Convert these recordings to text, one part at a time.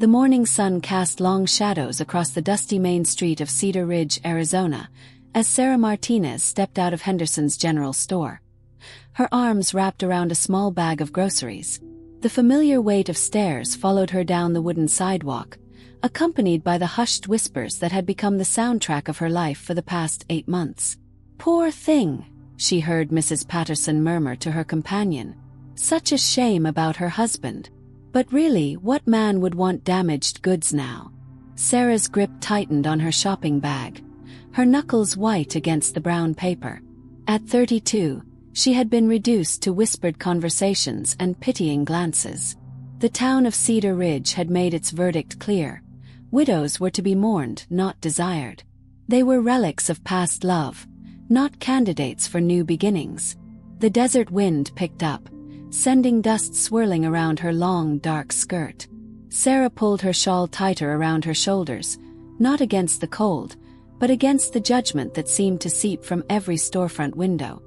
The morning sun cast long shadows across the dusty main street of Cedar Ridge, Arizona, as Sarah Martinez stepped out of Henderson's general store. Her arms wrapped around a small bag of groceries. The familiar weight of stairs followed her down the wooden sidewalk, accompanied by the hushed whispers that had become the soundtrack of her life for the past 8 months. "Poor thing," she heard Mrs. Patterson murmur to her companion. "Such a shame about her husband. But really, what man would want damaged goods now?" Sarah's grip tightened on her shopping bag, her knuckles white against the brown paper. At 32, she had been reduced to whispered conversations and pitying glances. The town of Cedar Ridge had made its verdict clear. Widows were to be mourned, not desired. They were relics of past love, not candidates for new beginnings. The desert wind picked up, sending dust swirling around her long, dark skirt. Sarah pulled her shawl tighter around her shoulders, not against the cold, but against the judgment that seemed to seep from every storefront window.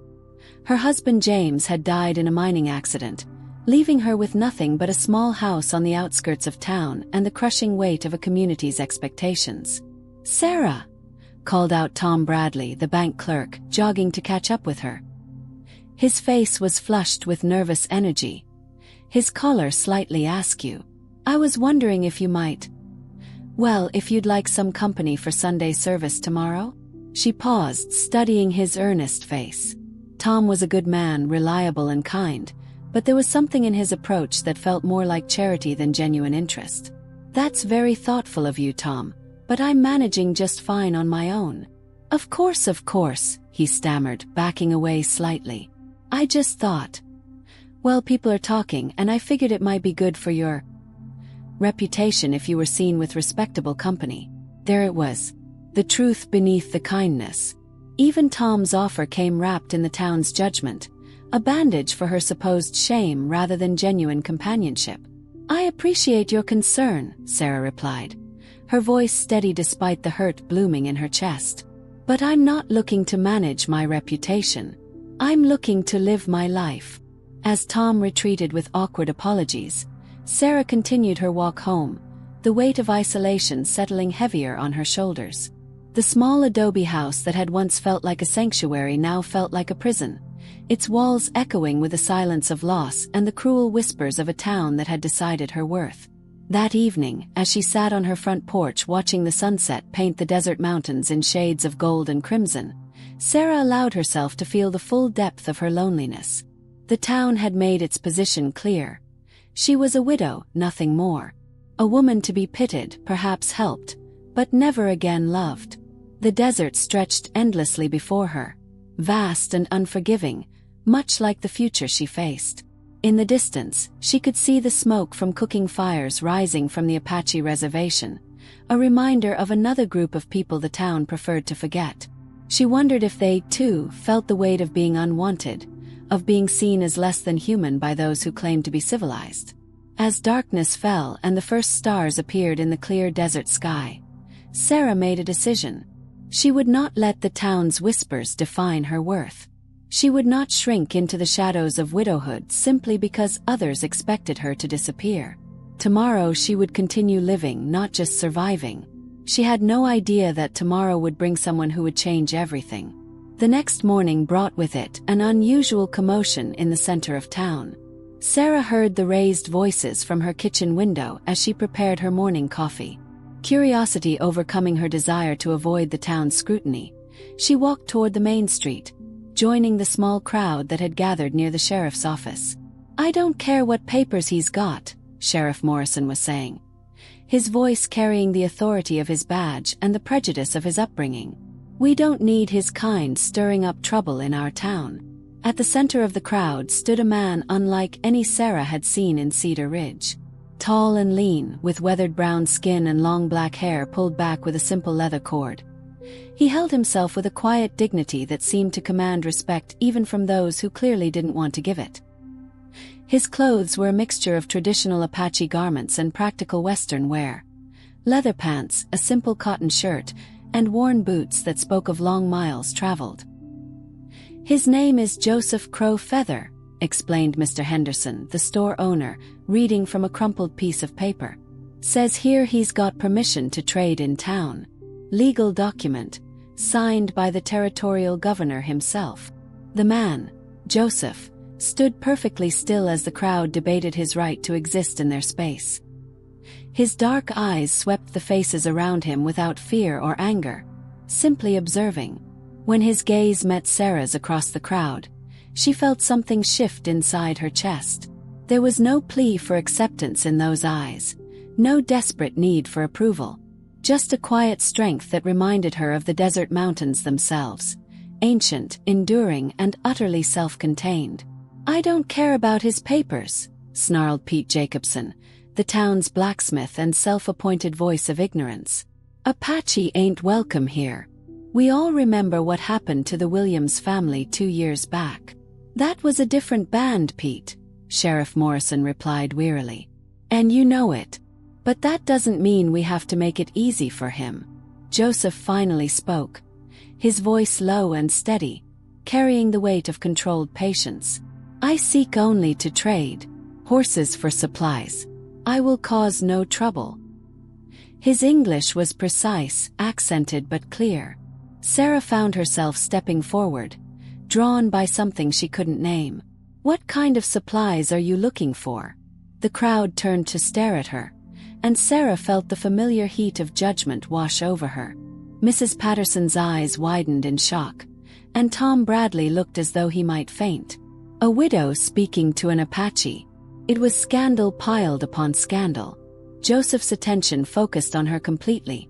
Her husband James had died in a mining accident, leaving her with nothing but a small house on the outskirts of town and the crushing weight of a community's expectations. "Sarah!" called out Tom Bradley, the bank clerk, jogging to catch up with her. His face was flushed with nervous energy, his collar slightly askew. "I was wondering if you might. Well, if you'd like some company for Sunday service tomorrow?" She paused, studying his earnest face. Tom was a good man, reliable and kind, but there was something in his approach that felt more like charity than genuine interest. "That's very thoughtful of you, Tom, but I'm managing just fine on my own." Of course," he stammered, backing away slightly. "I just thought. Well, people are talking, and I figured it might be good for your reputation if you were seen with respectable company." There it was, the truth beneath the kindness. Even Tom's offer came wrapped in the town's judgment, a bandage for her supposed shame rather than genuine companionship. "I appreciate your concern," Sarah replied, her voice steady despite the hurt blooming in her chest. "But I'm not looking to manage my reputation. I'm looking to live my life." As Tom retreated with awkward apologies, Sarah continued her walk home, the weight of isolation settling heavier on her shoulders. The small adobe house that had once felt like a sanctuary now felt like a prison, its walls echoing with the silence of loss and the cruel whispers of a town that had decided her worth. That evening, as she sat on her front porch watching the sunset paint the desert mountains in shades of gold and crimson, Sarah allowed herself to feel the full depth of her loneliness. The town had made its position clear. She was a widow, nothing more. A woman to be pitied, perhaps helped, but never again loved. The desert stretched endlessly before her, vast and unforgiving, much like the future she faced. In the distance, she could see the smoke from cooking fires rising from the Apache reservation, a reminder of another group of people the town preferred to forget. She wondered if they, too, felt the weight of being unwanted, of being seen as less than human by those who claimed to be civilized. As darkness fell and the first stars appeared in the clear desert sky, Sarah made a decision. She would not let the town's whispers define her worth. She would not shrink into the shadows of widowhood simply because others expected her to disappear. Tomorrow she would continue living, not just surviving. She had no idea that tomorrow would bring someone who would change everything. The next morning brought with it an unusual commotion in the center of town. Sarah heard the raised voices from her kitchen window as she prepared her morning coffee. Curiosity overcoming her desire to avoid the town's scrutiny, she walked toward the main street, joining the small crowd that had gathered near the sheriff's office. "I don't care what papers he's got," Sheriff Morrison was saying, his voice carrying the authority of his badge and the prejudice of his upbringing. "We don't need his kind stirring up trouble in our town." At the center of the crowd stood a man unlike any Sarah had seen in Cedar Ridge. Tall and lean, with weathered brown skin and long black hair pulled back with a simple leather cord. He held himself with a quiet dignity that seemed to command respect even from those who clearly didn't want to give it. His clothes were a mixture of traditional Apache garments and practical Western wear. Leather pants, a simple cotton shirt, and worn boots that spoke of long miles traveled. "His name is Joseph Crow Feather," explained Mr. Henderson, the store owner, reading from a crumpled piece of paper. Says here he's got permission to trade in town. Legal document, signed by the territorial governor himself. The man, Joseph, stood perfectly still as the crowd debated his right to exist in their space. His dark eyes swept the faces around him without fear or anger, simply observing. When his gaze met Sarah's across the crowd, she felt something shift inside her chest. There was no plea for acceptance in those eyes, no desperate need for approval, just a quiet strength that reminded her of the desert mountains themselves, ancient, enduring, and utterly self-contained. "I don't care about his papers," snarled Pete Jacobson, the town's blacksmith and self-appointed voice of ignorance. "Apache ain't welcome here. We all remember what happened to the Williams family 2 years back." "That was a different band, Pete," Sheriff Morrison replied wearily. "And you know it. But that doesn't mean we have to make it easy for him." Joseph finally spoke, his voice low and steady, carrying the weight of controlled patience. "I seek only to trade horses for supplies. I will cause no trouble." His English was precise, accented but clear. Sarah found herself stepping forward, drawn by something she couldn't name. "What kind of supplies are you looking for?" The crowd turned to stare at her, and Sarah felt the familiar heat of judgment wash over her. Mrs. Patterson's eyes widened in shock, and Tom Bradley looked as though he might faint. A widow speaking to an Apache. It was scandal piled upon scandal. Joseph's attention focused on her completely,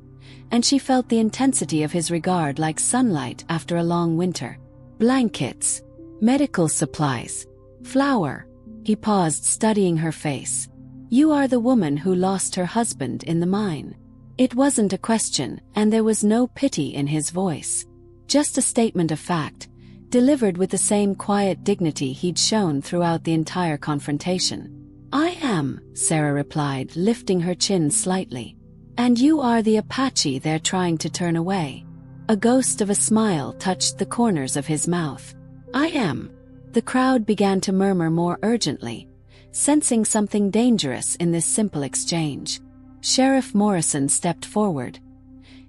and she felt the intensity of his regard like sunlight after a long winter. "Blankets, medical supplies, flour." He paused, studying her face. "You are the woman who lost her husband in the mine." It wasn't a question, and there was no pity in his voice. Just a statement of fact, delivered with the same quiet dignity he'd shown throughout the entire confrontation. "I am," Sarah replied, lifting her chin slightly. "And you are the Apache they're trying to turn away." A ghost of a smile touched the corners of his mouth. "I am." The crowd began to murmur more urgently, sensing something dangerous in this simple exchange. Sheriff Morrison stepped forward,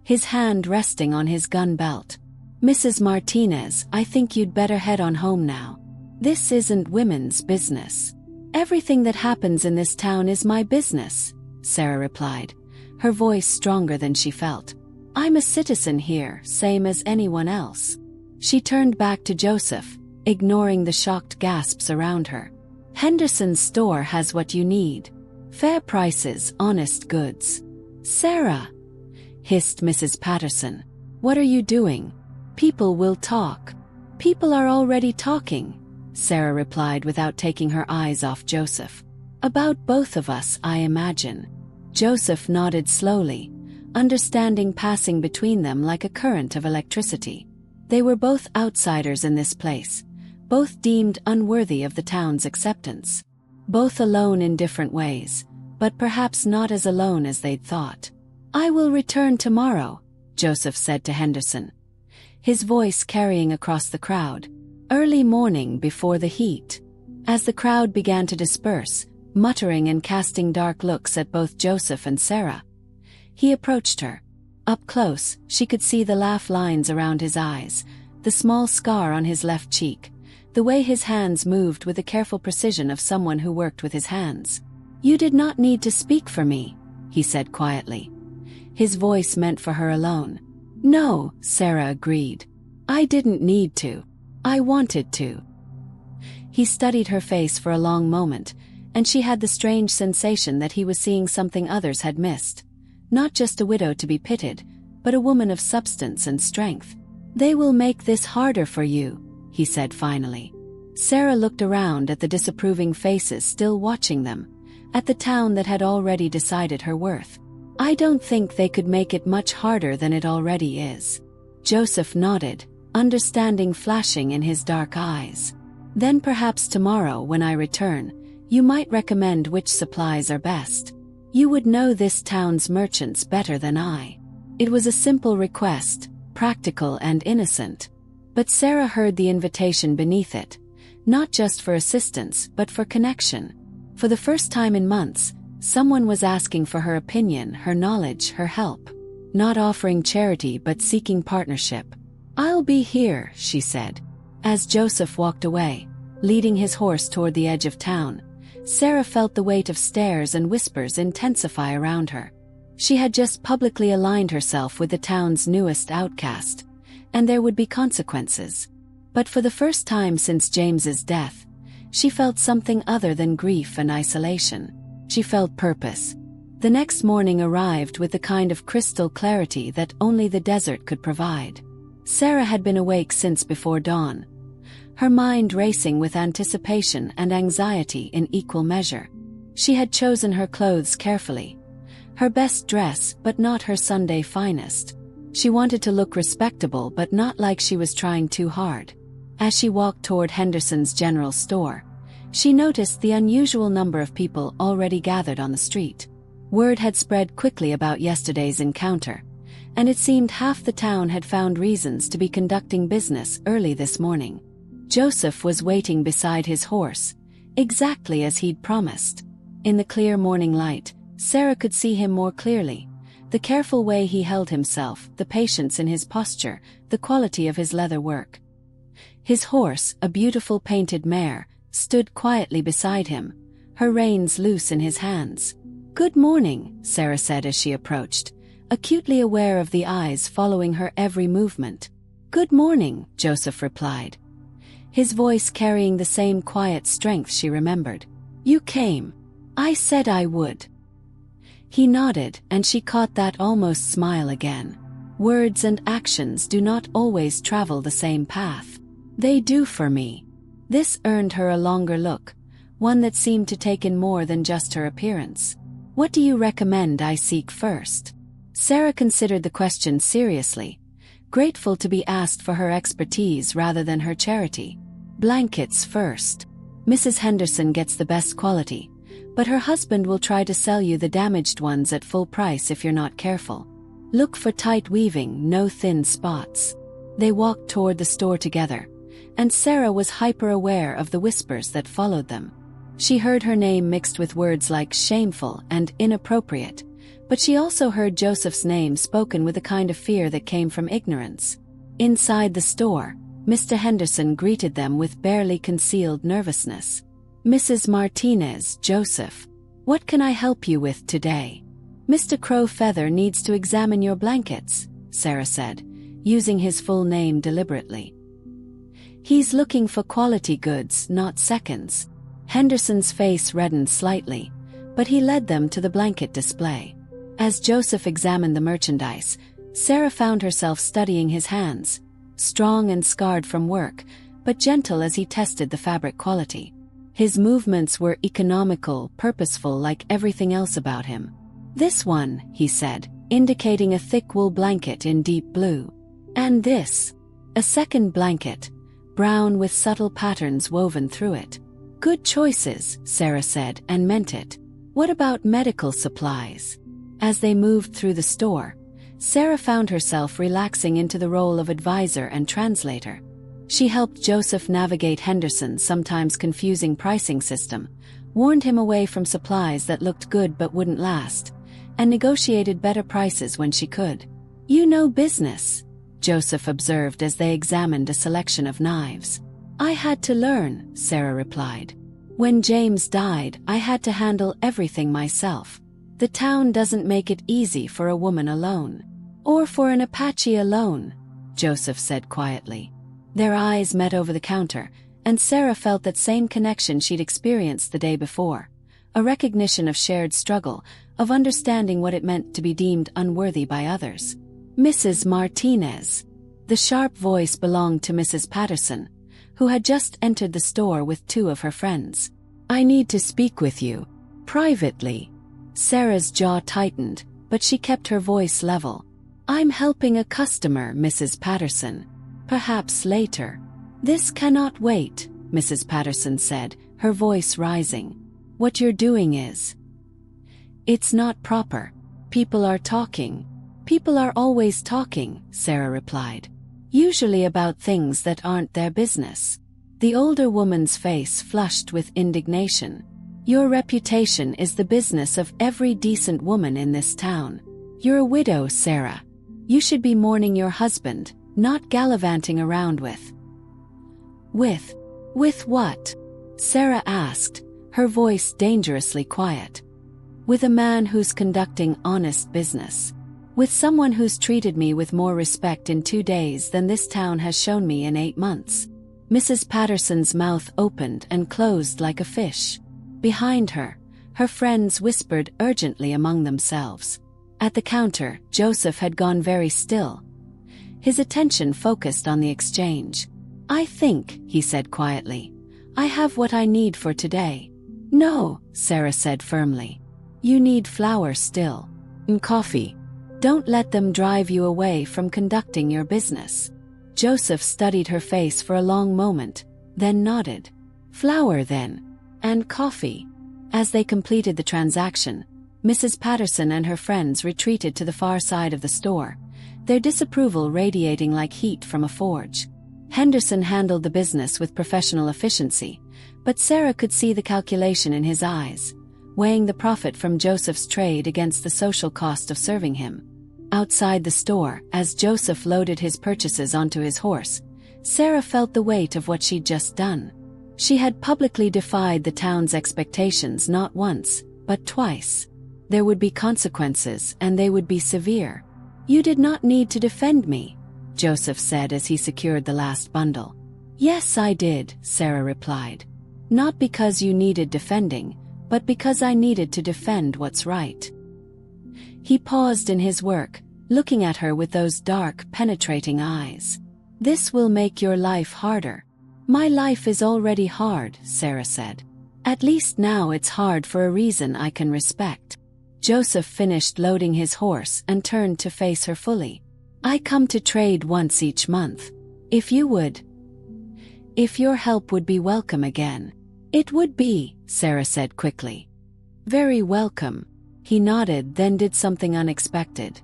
his hand resting on his gun belt. "Mrs. Martinez, I think you'd better head on home now. This isn't women's business." "Everything that happens in this town is my business," Sarah replied, her voice stronger than she felt. "I'm a citizen here, same as anyone else." She turned back to Joseph, ignoring the shocked gasps around her. "Henderson's store has what you need. Fair prices, honest goods." "Sarah," hissed Mrs. Patterson, "what are you doing? People will talk." "People are already talking," Sarah replied without taking her eyes off Joseph. "About both of us, I imagine." Joseph nodded slowly, understanding passing between them like a current of electricity. They were both outsiders in this place, both deemed unworthy of the town's acceptance. Both alone in different ways, but perhaps not as alone as they'd thought. "I will return tomorrow," Joseph said to Henderson, his voice carrying across the crowd. "Early morning before the heat." As the crowd began to disperse, muttering and casting dark looks at both Joseph and Sarah, he approached her. Up close, she could see the laugh lines around his eyes, the small scar on his left cheek, the way his hands moved with the careful precision of someone who worked with his hands. "You did not need to speak for me," he said quietly, his voice meant for her alone. "No," Sarah agreed. "I didn't need to. I wanted to." He studied her face for a long moment, and she had the strange sensation that he was seeing something others had missed. Not just a widow to be pitied, but a woman of substance and strength. "They will make this harder for you," he said finally. Sarah looked around at the disapproving faces still watching them, at the town that had already decided her worth. "I don't think they could make it much harder than it already is." Joseph nodded, understanding flashing in his dark eyes. "Then perhaps tomorrow when I return, you might recommend which supplies are best. You would know this town's merchants better than I." It was a simple request, practical and innocent. But Sarah heard the invitation beneath it, not just for assistance but for connection. For the first time in months, Someone was asking for her opinion, her knowledge, her help. Not offering charity but seeking partnership. "I'll be here," she said. As Joseph walked away, leading his horse toward the edge of town, Sarah felt the weight of stares and whispers intensify around her. She had just publicly aligned herself with the town's newest outcast, and there would be consequences. But for the first time since James's death, she felt something other than grief and isolation. She felt purpose. The next morning arrived with the kind of crystal clarity that only the desert could provide. Sarah had been awake since before dawn, her mind racing with anticipation and anxiety in equal measure. She had chosen her clothes carefully. Her best dress, but not her Sunday finest. She wanted to look respectable but not like she was trying too hard. As she walked toward Henderson's general store, she noticed the unusual number of people already gathered on the street. Word had spread quickly about yesterday's encounter, and it seemed half the town had found reasons to be conducting business early this morning. Joseph was waiting beside his horse, exactly as he'd promised. In the clear morning light, Sarah could see him more clearly. The careful way he held himself, the patience in his posture, the quality of his leather work. His horse, a beautiful painted mare, stood quietly beside him, her reins loose in his hands. "Good morning," Sarah said as she approached, acutely aware of the eyes following her every movement. "Good morning," Joseph replied, his voice carrying the same quiet strength she remembered. "You came. I said I would." He nodded, and she caught that almost smile again. Words and actions do not always travel the same path. "They do for me." This earned her a longer look, one that seemed to take in more than just her appearance. "What do you recommend I seek first?" Sarah considered the question seriously, grateful to be asked for her expertise rather than her charity. "Blankets first. Mrs. Henderson gets the best quality, but her husband will try to sell you the damaged ones at full price if you're not careful. Look for tight weaving, no thin spots." They walked toward the store together, and Sarah was hyper-aware of the whispers that followed them. She heard her name mixed with words like shameful and inappropriate, but she also heard Joseph's name spoken with a kind of fear that came from ignorance. Inside the store, Mr. Henderson greeted them with barely concealed nervousness. "Mrs. Martinez, Joseph. What can I help you with today?" "Mr. Crowfeather needs to examine your blankets," Sarah said, using his full name deliberately. "He's looking for quality goods, not seconds." Henderson's face reddened slightly, but he led them to the blanket display. As Joseph examined the merchandise, Sarah found herself studying his hands, strong and scarred from work, but gentle as he tested the fabric quality. His movements were economical, purposeful like everything else about him. "This one," he said, indicating a thick wool blanket in deep blue. "And this." A second blanket, brown with subtle patterns woven through it. "Good choices," Sarah said, and meant it. "What about medical supplies?" As they moved through the store, Sarah found herself relaxing into the role of advisor and translator. She helped Joseph navigate Henderson's sometimes confusing pricing system, warned him away from supplies that looked good but wouldn't last, and negotiated better prices when she could. "You know business," Joseph observed as they examined a selection of knives. "I had to learn," Sarah replied. "When James died, I had to handle everything myself. The town doesn't make it easy for a woman alone. Or for an Apache alone," Joseph said quietly. Their eyes met over the counter, and Sarah felt that same connection she'd experienced the day before, a recognition of shared struggle, of understanding what it meant to be deemed unworthy by others. "Mrs. Martinez." The sharp voice belonged to Mrs. Patterson, who had just entered the store with two of her friends. "I need to speak with you. Privately." Sarah's jaw tightened, but she kept her voice level. "I'm helping a customer, Mrs. Patterson. Perhaps later." "This cannot wait," Mrs. Patterson said, her voice rising. "What you're doing is... it's not proper. People are talking." "People are always talking," Sarah replied. "Usually about things that aren't their business." The older woman's face flushed with indignation. Your reputation is the business of every decent woman in this town. You're a widow, Sarah. You should be mourning your husband, not gallivanting around with. With what? Sarah asked, her voice dangerously quiet. With a man who's conducting honest business. With someone who's treated me with more respect in 2 days than this town has shown me in 8 months. Mrs. Patterson's mouth opened and closed like a fish. Behind her, her friends whispered urgently among themselves. At the counter, Joseph had gone very still. His attention focused on the exchange. I think, he said quietly, I have what I need for today. No, Sarah said firmly. You need flour still. And coffee. Don't let them drive you away from conducting your business. Joseph studied her face for a long moment, then nodded. Flour then. And coffee. As they completed the transaction, Mrs. Patterson and her friends retreated to the far side of the store, their disapproval radiating like heat from a forge. Henderson handled the business with professional efficiency, but Sarah could see the calculation in his eyes, weighing the profit from Joseph's trade against the social cost of serving him. Outside the store, as Joseph loaded his purchases onto his horse, Sarah felt the weight of what she'd just done. She had publicly defied the town's expectations not once, but twice. There would be consequences, and they would be severe. You did not need to defend me, Joseph said as he secured the last bundle. Yes, I did, Sarah replied. Not because you needed defending, but because I needed to defend what's right. He paused in his work, looking at her with those dark, penetrating eyes. This will make your life harder. My life is already hard, Sarah said. At least now it's hard for a reason I can respect. Joseph finished loading his horse and turned to face her fully. I come to trade once each month. If your help would be welcome again. It would be, Sarah said quickly. Very welcome. He nodded, then did something unexpected.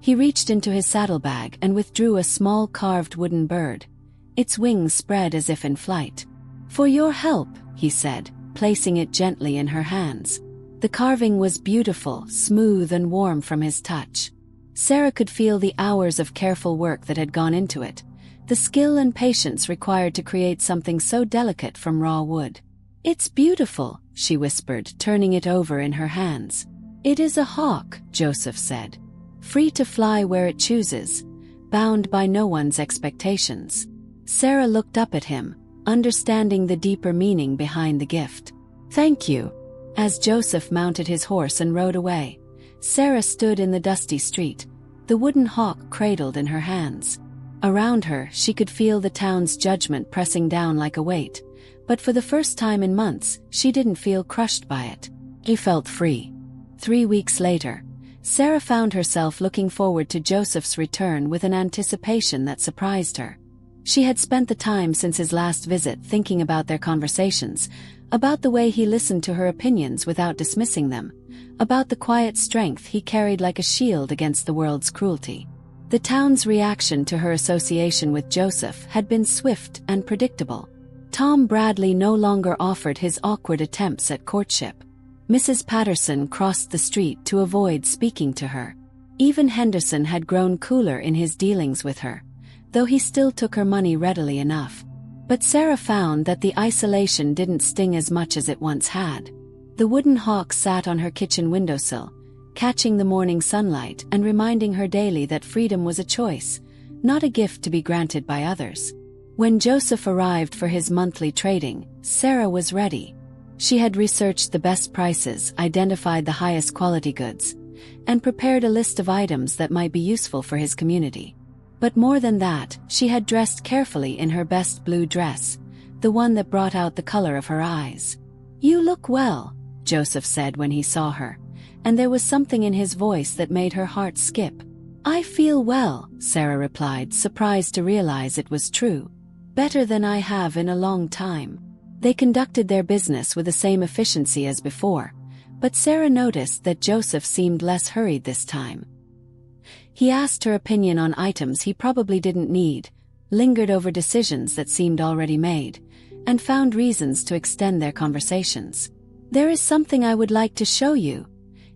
He reached into his saddlebag and withdrew a small carved wooden bird, its wings spread as if in flight. For your help, he said, placing it gently in her hands. The carving was beautiful, smooth and warm from his touch. Sarah could feel the hours of careful work that had gone into it, the skill and patience required to create something so delicate from raw wood. It's beautiful, she whispered, turning it over in her hands. It is a hawk, Joseph said. Free to fly where it chooses, bound by no one's expectations. Sarah looked up at him, understanding the deeper meaning behind the gift. Thank you. As Joseph mounted his horse and rode away, Sarah stood in the dusty street, the wooden hawk cradled in her hands. Around her, she could feel the town's judgment pressing down like a weight, but for the first time in months, she didn't feel crushed by it. She felt free. 3 weeks later, Sarah found herself looking forward to Joseph's return with an anticipation that surprised her. She had spent the time since his last visit thinking about their conversations, about the way he listened to her opinions without dismissing them, about the quiet strength he carried like a shield against the world's cruelty. The town's reaction to her association with Joseph had been swift and predictable. Tom Bradley no longer offered his awkward attempts at courtship. Mrs. Patterson crossed the street to avoid speaking to her. Even Henderson had grown cooler in his dealings with her, though he still took her money readily enough. But Sarah found that the isolation didn't sting as much as it once had. The wooden hawk sat on her kitchen windowsill, catching the morning sunlight and reminding her daily that freedom was a choice, not a gift to be granted by others. When Joseph arrived for his monthly trading, Sarah was ready. She had researched the best prices, identified the highest quality goods, and prepared a list of items that might be useful for his community. But more than that, she had dressed carefully in her best blue dress, the one that brought out the color of her eyes. You look well, Joseph said when he saw her, and there was something in his voice that made her heart skip. I feel well, Sarah replied, surprised to realize it was true. Better than I have in a long time. They conducted their business with the same efficiency as before, but Sarah noticed that Joseph seemed less hurried this time. He asked her opinion on items he probably didn't need, lingered over decisions that seemed already made, and found reasons to extend their conversations. "There is something I would like to show you,"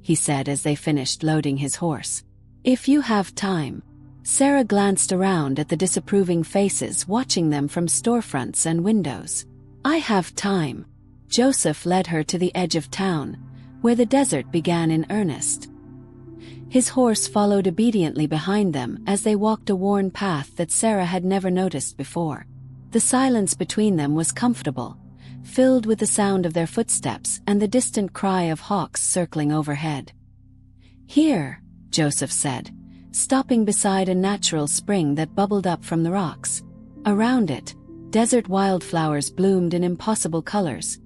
he said as they finished loading his horse. "If you have time." Sarah glanced around at the disapproving faces watching them from storefronts and windows. "I have time." Joseph led her to the edge of town, where the desert began in earnest. His horse followed obediently behind them as they walked a worn path that Sarah had never noticed before. The silence between them was comfortable, filled with the sound of their footsteps and the distant cry of hawks circling overhead. "Here," Joseph said, stopping beside a natural spring that bubbled up from the rocks. Around it, desert wildflowers bloomed in impossible colors: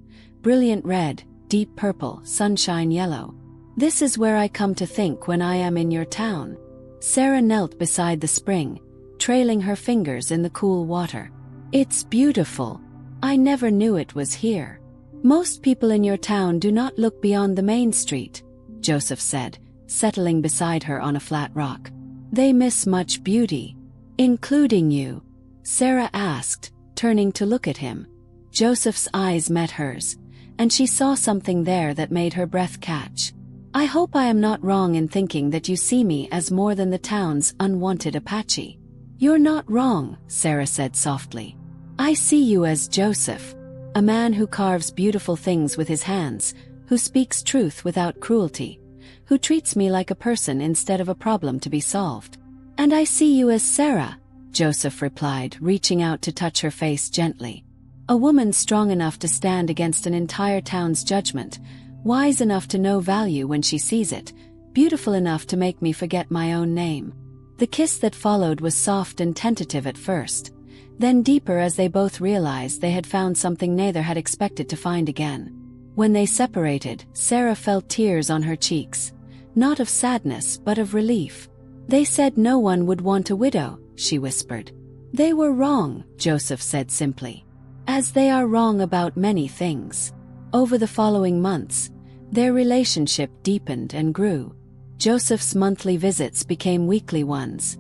brilliant red, deep purple, sunshine yellow. "This is where I come to think when I am in your town." Sarah knelt beside the spring, trailing her fingers in the cool water. "It's beautiful. I never knew it was here." "Most people in your town do not look beyond the main street," Joseph said, settling beside her on a flat rock. "They miss much beauty." "Including you?" Sarah asked, turning to look at him. Joseph's eyes met hers, and she saw something there that made her breath catch. "I hope I am not wrong in thinking that you see me as more than the town's unwanted Apache." "You're not wrong," Sarah said softly. "I see you as Joseph, a man who carves beautiful things with his hands, who speaks truth without cruelty, who treats me like a person instead of a problem to be solved." "And I see you as Sarah," Joseph replied, reaching out to touch her face gently. "A woman strong enough to stand against an entire town's judgment, wise enough to know value when she sees it, beautiful enough to make me forget my own name." The kiss that followed was soft and tentative at first, then deeper as they both realized they had found something neither had expected to find again. When they separated, Sarah felt tears on her cheeks, not of sadness but of relief. "They said no one would want a widow," she whispered. "They were wrong," Joseph said simply. "As they are wrong about many things." Over the following months, their relationship deepened and grew. Joseph's monthly visits became weekly ones,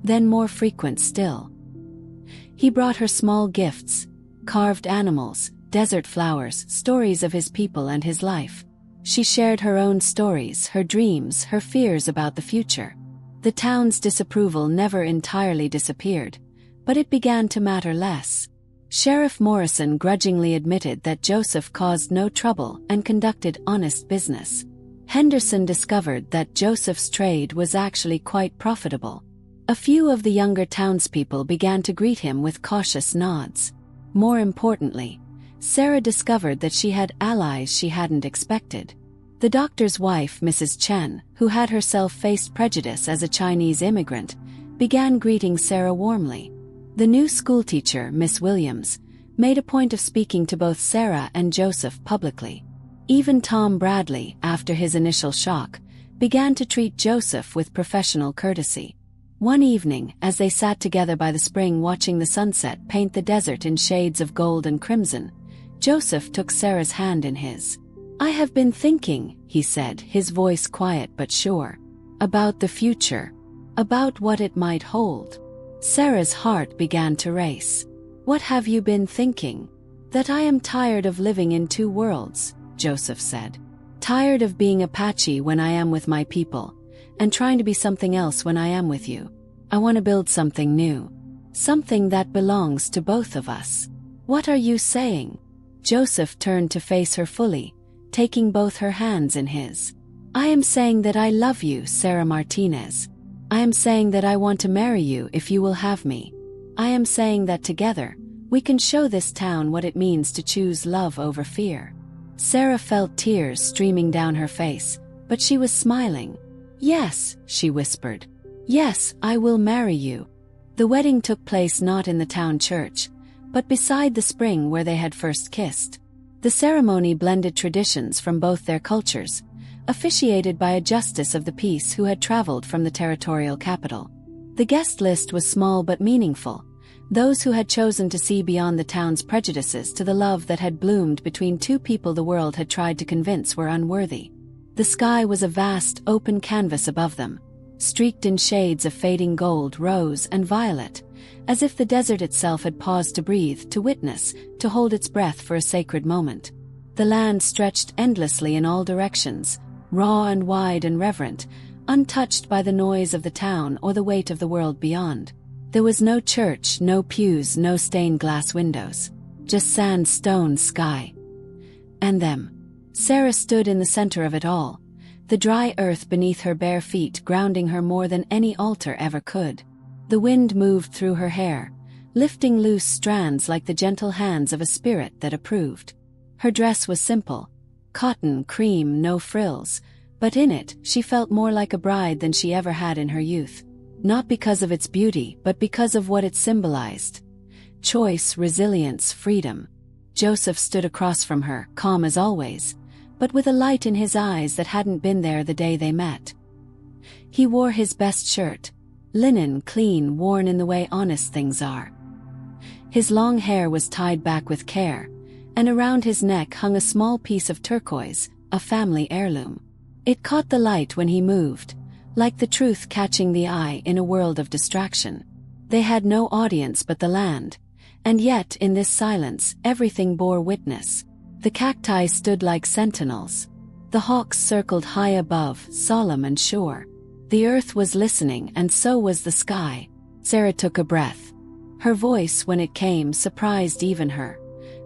then more frequent still. He brought her small gifts: carved animals, desert flowers, stories of his people and his life. She shared her own stories, her dreams, her fears about the future. The town's disapproval never entirely disappeared, but it began to matter less. Sheriff Morrison grudgingly admitted that Joseph caused no trouble and conducted honest business. Henderson discovered that Joseph's trade was actually quite profitable. A few of the younger townspeople began to greet him with cautious nods. More importantly, Sarah discovered that she had allies she hadn't expected. The doctor's wife, Mrs. Chen, who had herself faced prejudice as a Chinese immigrant, began greeting Sarah warmly. The new schoolteacher, Miss Williams, made a point of speaking to both Sarah and Joseph publicly. Even Tom Bradley, after his initial shock, began to treat Joseph with professional courtesy. One evening, as they sat together by the spring watching the sunset paint the desert in shades of gold and crimson, Joseph took Sarah's hand in his. "I have been thinking," he said, his voice quiet but sure, "about the future, about what it might hold." Sarah's heart began to race. "What have you been thinking?" "That I am tired of living in two worlds," Joseph said. "Tired of being Apache when I am with my people, and trying to be something else when I am with you. I want to build something new. Something that belongs to both of us." "What are you saying?" Joseph turned to face her fully, taking both her hands in his. "I am saying that I love you, Sarah Martinez. I am saying that I want to marry you if you will have me. I am saying that together, we can show this town what it means to choose love over fear." Sarah felt tears streaming down her face, but she was smiling. "Yes," she whispered. "Yes, I will marry you." The wedding took place not in the town church, but beside the spring where they had first kissed. The ceremony blended traditions from both their cultures, officiated by a justice of the peace who had traveled from the territorial capital. The guest list was small but meaningful, those who had chosen to see beyond the town's prejudices to the love that had bloomed between two people the world had tried to convince were unworthy. The sky was a vast, open canvas above them, streaked in shades of fading gold, rose, and violet, as if the desert itself had paused to breathe, to witness, to hold its breath for a sacred moment. The land stretched endlessly in all directions, raw and wide and reverent, untouched by the noise of the town or the weight of the world beyond. There was no church, no pews, no stained glass windows. Just sand, stone, sky. And them. Sarah stood in the center of it all, the dry earth beneath her bare feet grounding her more than any altar ever could. The wind moved through her hair, lifting loose strands like the gentle hands of a spirit that approved. Her dress was simple, cotton, cream, no frills, but in it she felt more like a bride than she ever had in her youth. Not because of its beauty, but because of what it symbolized. Choice, resilience, freedom. Joseph stood across from her, calm as always, but with a light in his eyes that hadn't been there the day they met. He wore his best shirt, linen, clean, worn in the way honest things are. His long hair was tied back with care, and around his neck hung a small piece of turquoise, a family heirloom. It caught the light when he moved, like the truth catching the eye in a world of distraction. They had no audience but the land, and yet in this silence everything bore witness. The cacti stood like sentinels. The hawks circled high above, solemn and sure. The earth was listening, and so was the sky. Sarah took a breath. Her voice, when it came, surprised even her.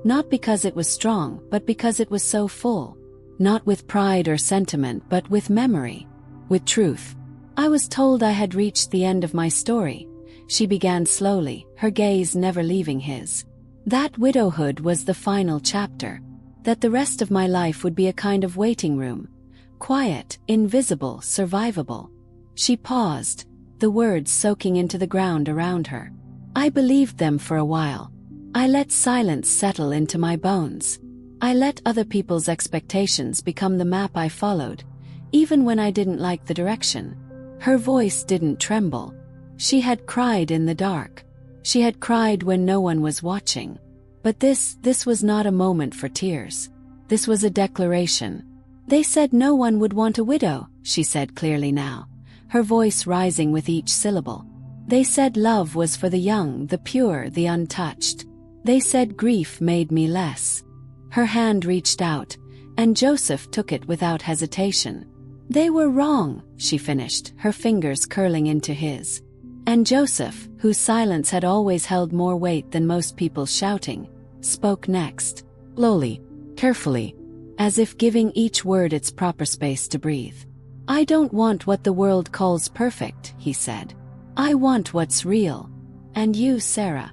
Not because it was strong, but because it was so full. Not with pride or sentiment, but with memory. With truth. I was told I had reached the end of my story, she began slowly, her gaze never leaving his. That widowhood was the final chapter. That the rest of my life would be a kind of waiting room. Quiet, invisible, survivable. She paused, the words soaking into the ground around her. I believed them for a while. I let silence settle into my bones. I let other people's expectations become the map I followed, even when I didn't like the direction. Her voice didn't tremble. She had cried in the dark. She had cried when no one was watching. But this was not a moment for tears. This was a declaration. They said no one would want a widow, she said clearly now, her voice rising with each syllable. They said love was for the young, the pure, the untouched. They said grief made me less. Her hand reached out, and Joseph took it without hesitation. They were wrong, she finished, her fingers curling into his. And Joseph, whose silence had always held more weight than most people's shouting, spoke next, lowly, carefully, as if giving each word its proper space to breathe. I don't want what the world calls perfect, he said. I want what's real. And you, Sarah.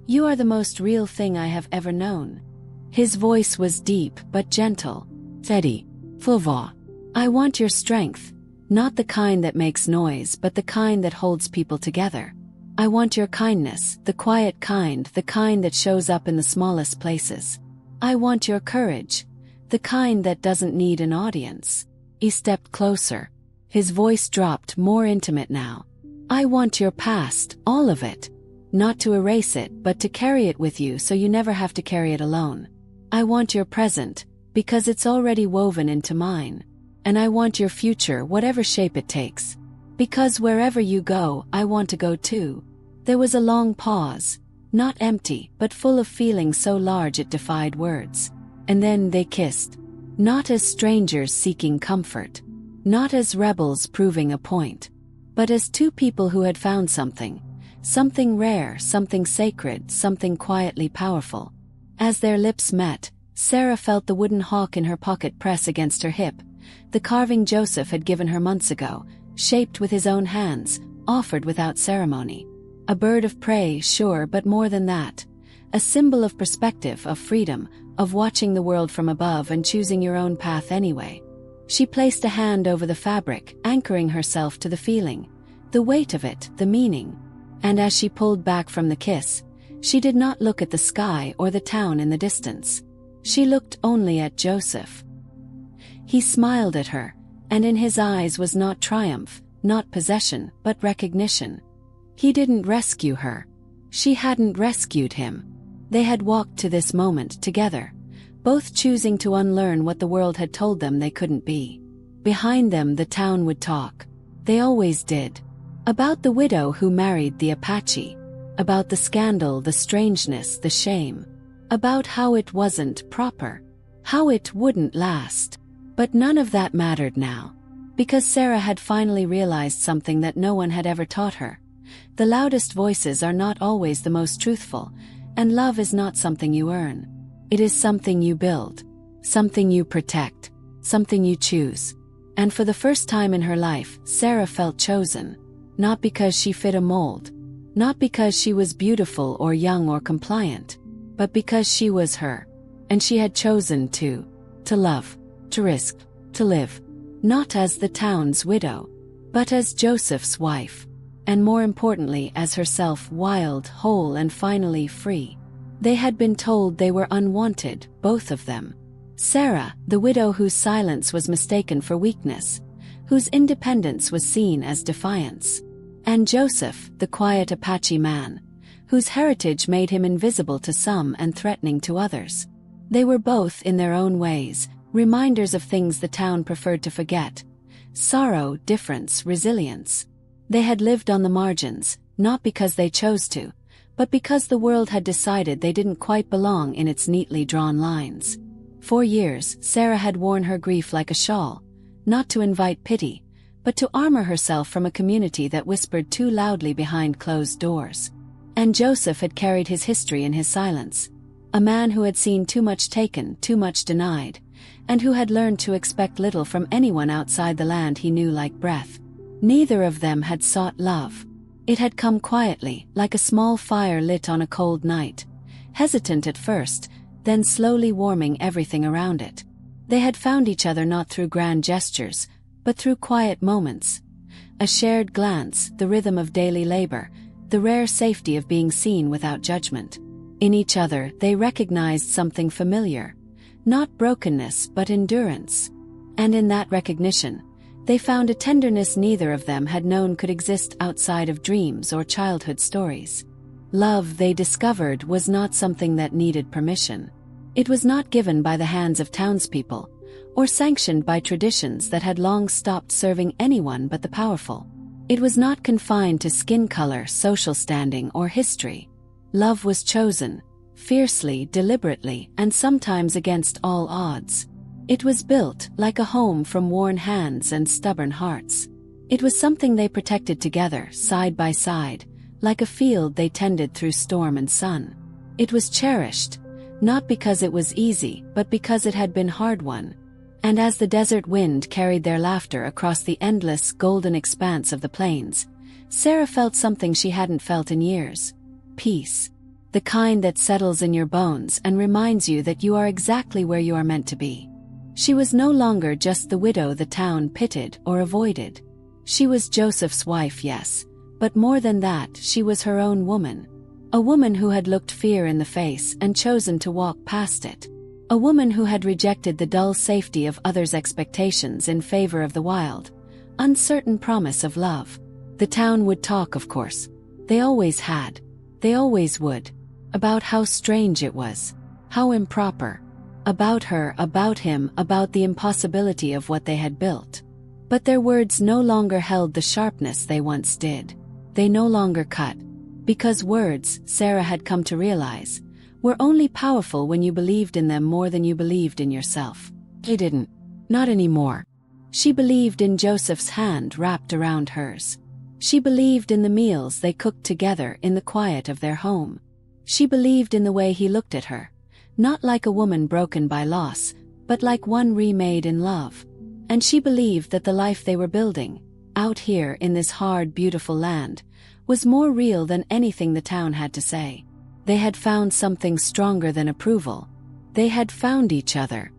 You are the most real thing I have ever known. His voice was deep but gentle. Steady, full. I want your strength, not the kind that makes noise but the kind that holds people together. I want your kindness, the quiet kind, the kind that shows up in the smallest places. I want your courage, the kind that doesn't need an audience. He stepped closer. His voice dropped, more intimate now. I want your past, all of it. Not to erase it, but to carry it with you so you never have to carry it alone. I want your present, because it's already woven into mine. And I want your future, whatever shape it takes. Because wherever you go, I want to go too. There was a long pause, not empty, but full of feeling so large it defied words. And then they kissed. Not as strangers seeking comfort. Not as rebels proving a point. But as two people who had found something. Something rare, something sacred, something quietly powerful. As their lips met, Sarah felt the wooden hawk in her pocket press against her hip. The carving Joseph had given her months ago, shaped with his own hands, offered without ceremony. A bird of prey, sure, but more than that. A symbol of perspective, of freedom, of watching the world from above and choosing your own path anyway. She placed a hand over the fabric, anchoring herself to the feeling, the weight of it, the meaning. And as she pulled back from the kiss, she did not look at the sky or the town in the distance. She looked only at Joseph. He smiled at her, and in his eyes was not triumph, not possession, but recognition. He didn't rescue her. She hadn't rescued him. They had walked to this moment together, both choosing to unlearn what the world had told them they couldn't be. Behind them the town would talk. They always did. About the widow who married the Apache. About the scandal, the strangeness, the shame. About how it wasn't proper. how it wouldn't last. But none of that mattered now. Because Sarah had finally realized something that no one had ever taught her. The loudest voices are not always the most truthful, and love is not something you earn. It is something you build, something you protect, something you choose. And for the first time in her life, Sarah felt chosen. Not because she fit a mold, not because she was beautiful or young or compliant, but because she was her. And she had chosen to love, to risk, to live. Not as the town's widow, but as Joseph's wife. And more importantly as herself, wild, whole, and finally free. They had been told they were unwanted, both of them. Sarah, the widow whose silence was mistaken for weakness, whose independence was seen as defiance. And Joseph, the quiet Apache man, whose heritage made him invisible to some and threatening to others. They were both, in their own ways, reminders of things the town preferred to forget. Sorrow, difference, resilience. They had lived on the margins, not because they chose to, but because the world had decided they didn't quite belong in its neatly drawn lines. For years, Sarah had worn her grief like a shawl, not to invite pity, but to armor herself from a community that whispered too loudly behind closed doors. And Joseph had carried his history in his silence. A man who had seen too much taken, too much denied, and who had learned to expect little from anyone outside the land he knew like breath. Neither of them had sought love. It had come quietly, like a small fire lit on a cold night, hesitant at first, then slowly warming everything around it. They had found each other not through grand gestures, but through quiet moments. A shared glance, the rhythm of daily labor, the rare safety of being seen without judgment. In each other they recognized something familiar. Not brokenness but endurance. And in that recognition, they found a tenderness neither of them had known could exist outside of dreams or childhood stories. Love, they discovered, was not something that needed permission. It was not given by the hands of townspeople, or sanctioned by traditions that had long stopped serving anyone but the powerful. It was not confined to skin color, social standing, or history. Love was chosen, fiercely, deliberately, and sometimes against all odds. It was built, like a home, from worn hands and stubborn hearts. It was something they protected together, side by side, like a field they tended through storm and sun. It was cherished, not because it was easy, but because it had been hard-won. And as the desert wind carried their laughter across the endless, golden expanse of the plains, Sarah felt something she hadn't felt in years. Peace. The kind that settles in your bones and reminds you that you are exactly where you are meant to be. She was no longer just the widow the town pitied or avoided. She was Joseph's wife, yes, but more than that, she was her own woman. A woman who had looked fear in the face and chosen to walk past it. A woman who had rejected the dull safety of others' expectations in favor of the wild, uncertain promise of love. The town would talk, of course. They always had. They always would. About how strange it was. How improper. About her, about him, about the impossibility of what they had built. But their words no longer held the sharpness they once did. They no longer cut. Because words, Sarah had come to realize, were only powerful when you believed in them more than you believed in yourself. They didn't. Not anymore. She believed in Joseph's hand wrapped around hers. She believed in the meals they cooked together in the quiet of their home. She believed in the way he looked at her, not like a woman broken by loss, but like one remade in love. And she believed that the life they were building, out here in this hard, beautiful land, was more real than anything the town had to say. They had found something stronger than approval. They had found each other.